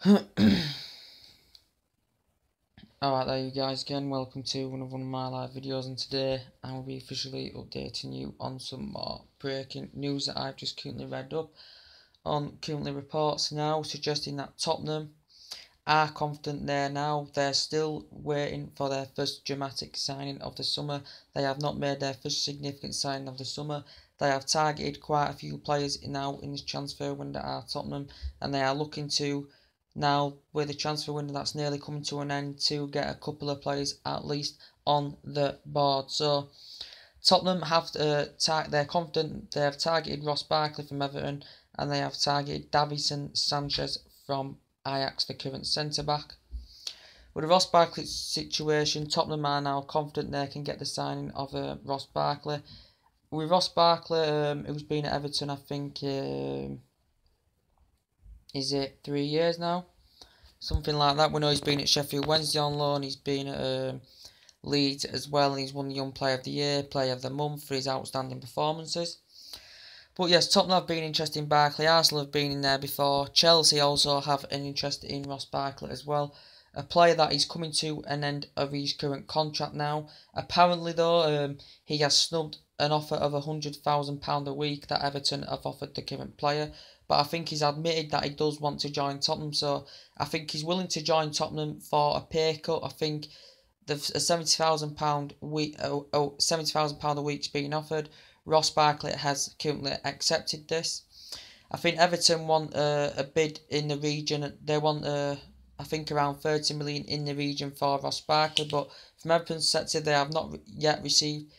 Alright, there you guys again, welcome to another one of my live videos, and today I will be officially updating you on some more breaking news that I've just currently read up on currently reports now suggesting that Tottenham are confident there now. They're still waiting for their first dramatic signing of the summer. They have not made their first significant signing of the summer. They have targeted quite a few players now in this transfer window at Tottenham, and they are looking to now, with the transfer window that's nearly coming to an end, to get a couple of players at least on the board. So Tottenham have they're confident. They have targeted Ross Barkley from Everton, and they have targeted Davison Sanchez from Ajax, the current centre back. With the Ross Barkley situation, Tottenham are now confident they can get the signing of Ross Barkley. With Ross Barkley, who's been at Everton, I think, is it 3 years now? Something like that. We know he's been at Sheffield Wednesday on loan. He's been at Leeds as well. He's won the Young Player of the Year, Player of the Month for his outstanding performances. But yes, Tottenham have been interested in Barkley. Arsenal have been in there before. Chelsea also have an interest in Ross Barkley as well. A player that is coming to an end of his current contract now. Apparently though, he has snubbed an offer of £100,000 a week that Everton have offered the current player. But I think he's admitted that he does want to join Tottenham, so I think he's willing to join Tottenham for a pay cut. I think the £70,000 week, £70,000 a week's being offered. Ross Barkley has currently accepted this. I think Everton want a bid in the region. They want I think around 30 million in the region for Ross Barkley, but from Everton's sector they have not yet received.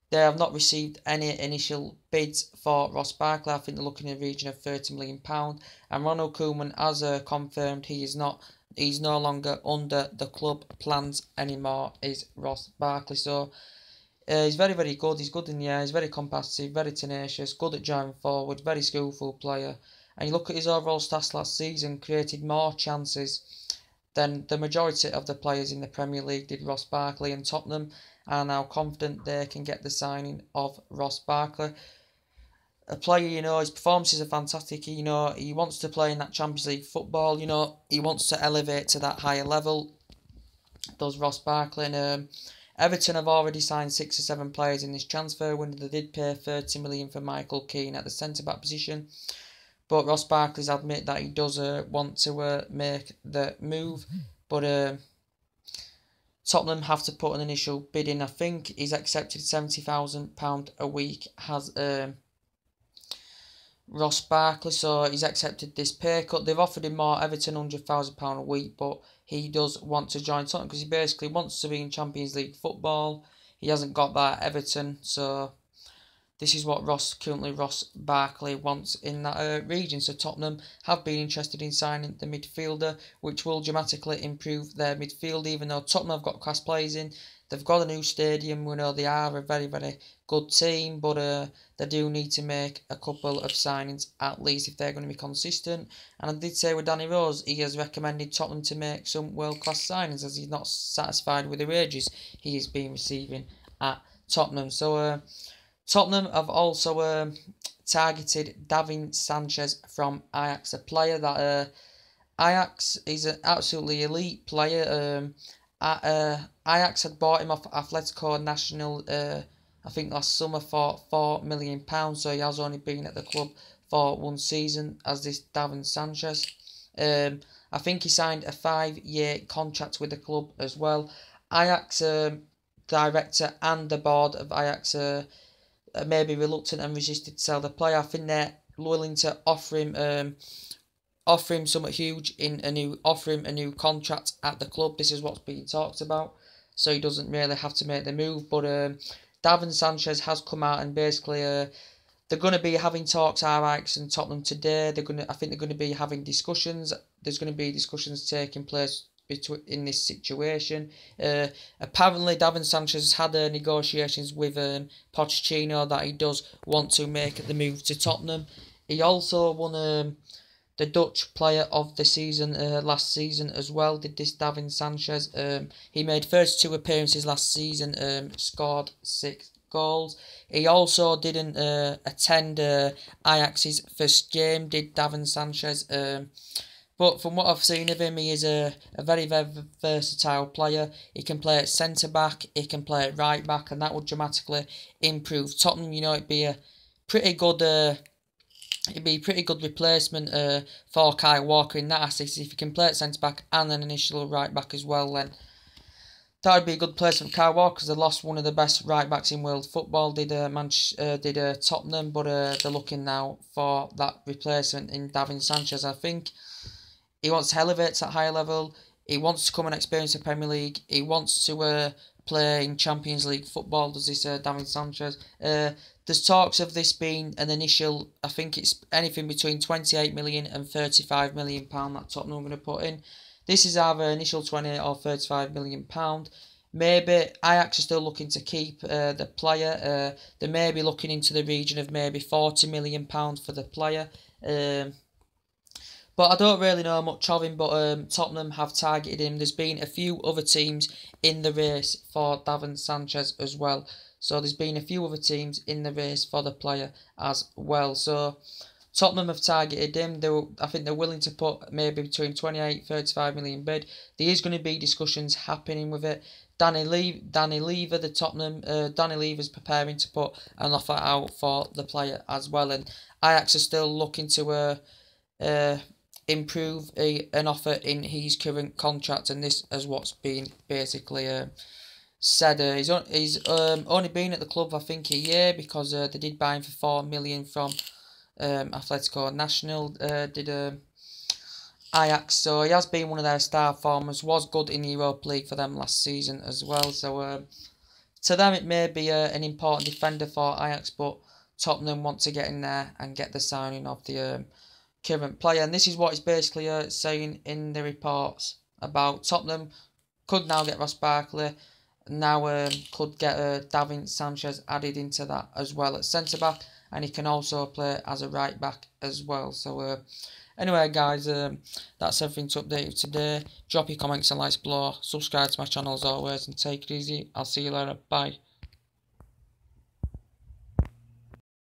They have not received any initial bids for Ross Barkley. I think they're looking in the region of £30 million. And Ronald Koeman has confirmed he's no longer under the club plans anymore, is Ross Barkley. So he's very, very good. He's good in the air. He's very competitive, very tenacious, good at driving forward, very skillful player. And you look at his overall stats last season, created more chances than the majority of the players in the Premier League did. Ross Barkley, and Tottenham are now confident they can get the signing of Ross Barkley. A player, his performances are fantastic. He wants to play in that Champions League football. He wants to elevate to that higher level. Does Ross Barkley. And Everton have already signed 6 or 7 players in this transfer window. They did pay 30 million for Michael Keane at the centre-back position. But Ross Barkley's admit that he does want to make the move. But Tottenham have to put an initial bid in. I think he's accepted £70,000 a week, has Ross Barkley, so he's accepted this pay cut. They've offered him more, Everton £100,000 a week, but he does want to join Tottenham because he basically wants to be in Champions League football. He hasn't got that at Everton, so this is what Ross Barkley wants in that region. So Tottenham have been interested in signing the midfielder, which will dramatically improve their midfield. Even though Tottenham have got class players in, they've got a new stadium. We know they are a very, very good team, but they do need to make a couple of signings at least if they're going to be consistent. And I did say with Danny Rose, he has recommended Tottenham to make some world-class signings as he's not satisfied with the wages he has been receiving at Tottenham. So Tottenham have also targeted Davison Sanchez from Ajax, a player that Ajax is an absolutely elite player. Ajax had bought him off Atletico Nacional, I think last summer for £4 million, so he has only been at the club for 1 season as this Davison Sanchez. I think he signed a 5-year contract with the club as well. Ajax director and the board of Ajax may be reluctant and resisted to sell the player. I think they're willing to offer him something huge offer him a new contract at the club. This is what's being talked about, so he doesn't really have to make the move. But Davison Sanchez has come out and basically they're going to be having talks, Ajax and Tottenham today. I think they're going to be having discussions. There's going to be discussions taking place in this situation. Apparently Davison Sanchez has had negotiations with Pochettino that he does want to make the move to Tottenham. He also won the Dutch Player of the Season last season as well, did this Davison Sanchez. He made 32 appearances last season, scored 6 goals. He also didn't attend Ajax's first game, did Davison Sanchez. But from what I've seen of him, he is a very, very versatile player. He can play at centre-back, he can play at right-back, and that would dramatically improve Tottenham. You know, it'd be a pretty good... it'd be a pretty good replacement for Kyle Walker in that aspect. If he can play at centre-back and an initial right-back as well, then that would be a good placement for Kyle Walker, because they lost one of the best right-backs in world football, did Tottenham, but they're looking now for that replacement in Sanchez. I think he wants to elevate to that higher level. He wants to come and experience the Premier League. He wants to play in Champions League football, does this Sanchez. There's talks of this being an initial, I think it's anything between 28 million and 35 million pound that Tottenham are going to put in. This is either initial 28 or 35 million pound. Maybe Ajax are still looking to keep the player. They may be looking into the region of maybe 40 million pound for the player. But I don't really know much of him, but Tottenham have targeted him. There's been a few other teams in the race for Sanchez as well. So there's been a few other teams in the race for the player as well. So Tottenham have targeted him. I think they're willing to put maybe between 28 35 million bid. There is going to be discussions happening with it. Danny Lever, the Tottenham, Danny Lever's preparing to put an offer out for the player as well. And Ajax are still looking to improve an offer in his current contract, and this is what's been basically said. He's only been at the club, I think, a year, because they did buy him for 4 million from Atletico Nacional, did Ajax, so he has been one of their star performers, was good in the Europa League for them last season as well. So to them it may be an important defender for Ajax, but Tottenham want to get in there and get the signing of the current player. And this is what is basically saying in the reports about Tottenham could now get Ross Barkley, now could get Sanchez added into that as well at centre-back, and he can also play as a right-back as well. So anyway guys, that's everything to update you today. Drop your comments and likes below, subscribe to my channel as always, and take it easy. I'll see you later, bye.